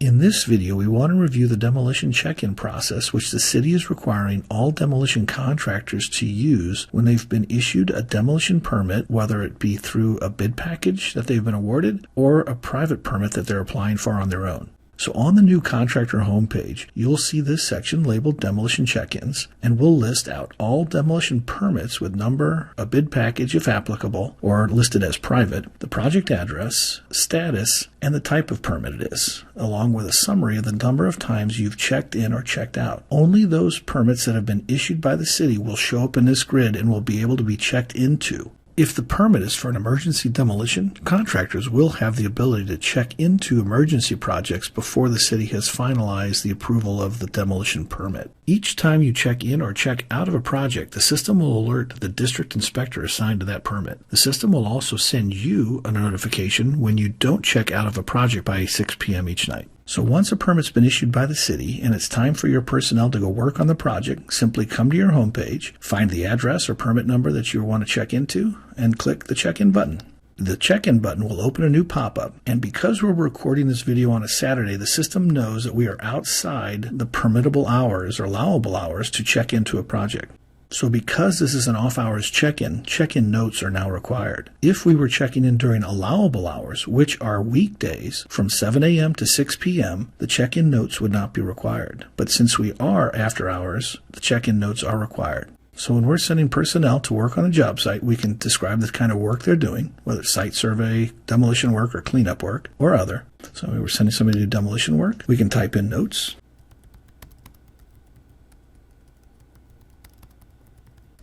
In this video, we want to review the demolition check-in process, which the city is requiring all demolition contractors to use when they've been issued a demolition permit, whether it be through a bid package that they've been awarded or a private permit that they're applying for on their own. So on the new contractor homepage, you'll see this section labeled Demolition Check-ins, and we'll list out all demolition permits with number, a bid package if applicable, or listed as private, the project address, status, and the type of permit it is, along with a summary of the number of times you've checked in or checked out. Only those permits that have been issued by the city will show up in this grid and will be able to be checked into. If the permit is for an emergency demolition, contractors will have the ability to check into emergency projects before the city has finalized the approval of the demolition permit. Each time you check in or check out of a project, the system will alert the district inspector assigned to that permit. The system will also send you a notification when you don't check out of a project by 6 p.m. each night. So once a permit's been issued by the city and it's time for your personnel to go work on the project, simply come to your homepage, find the address or permit number that you want to check into, and click the check-in button. The check-in button will open a new pop-up, and because we're recording this video on a Saturday, the system knows that we are outside the permittable hours or allowable hours to check into a project. So because this is an off-hours check-in notes are now required. If we were checking in during allowable hours, which are weekdays from 7 a.m. to 6 p.m., the check-in notes would not be required. But since we are after hours, the check-in notes are required. So when we're sending personnel to work on a job site, we can describe the kind of work they're doing, whether it's site survey, demolition work, or cleanup work, or other. So we were sending somebody to do demolition work. We can type in notes.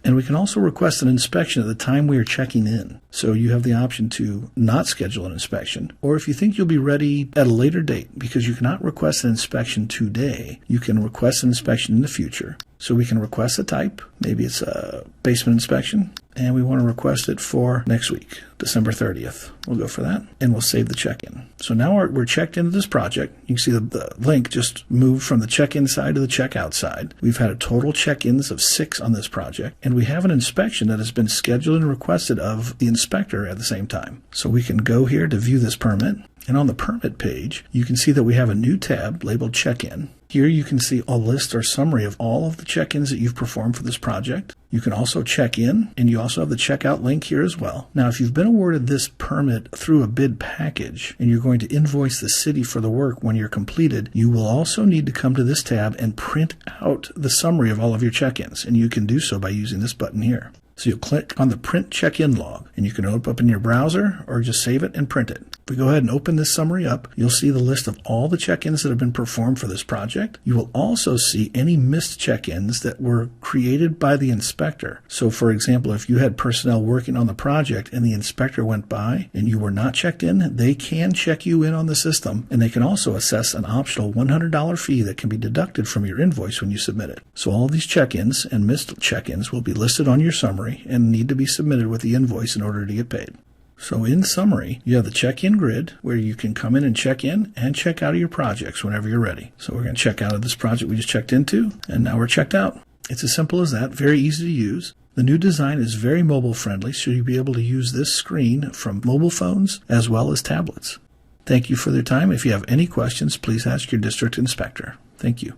And we can also request an inspection at the time we are checking in. So you have the option to not schedule an inspection, or if you think you'll be ready at a later date, because you cannot request an inspection today, you can request an inspection in the future. So we can request a type, maybe it's a basement inspection, and we want to request it for next week, December 30th. We'll go for that, and we'll save the check-in. So now we're checked into this project. You can see the link just moved from the check-in side to the check-out side. We've had a total check-ins of 6 on this project, and we have an inspection that has been scheduled and requested of the inspector at the same time. So we can go here to view this permit, and on the permit page, you can see that we have a new tab labeled Check-in. Here you can see a list or summary of all of the check-ins that you've performed for this project. You can also check in, and you also have the checkout link here as well. Now, if you've been awarded this permit through a bid package, and you're going to invoice the city for the work when you're completed, you will also need to come to this tab and print out the summary of all of your check-ins, and you can do so by using this button here. So you'll click on the Print Check-in Log, and you can open up in your browser or just save it and print it. If we go ahead and open this summary up, you'll see the list of all the check-ins that have been performed for this project. You will also see any missed check-ins that were created by the inspector. So for example, if you had personnel working on the project and the inspector went by and you were not checked in, they can check you in on the system, and they can also assess an optional $100 fee that can be deducted from your invoice when you submit it. So all these check-ins and missed check-ins will be listed on your summary and need to be submitted with the invoice in order to get paid. So in summary, you have the check-in grid where you can come in and check out of your projects whenever you're ready. So we're going to check out of this project we just checked into, and now we're checked out. It's as simple as that, very easy to use. The new design is very mobile friendly, so you'll be able to use this screen from mobile phones as well as tablets. Thank you for your time. If you have any questions, please ask your district inspector. Thank you.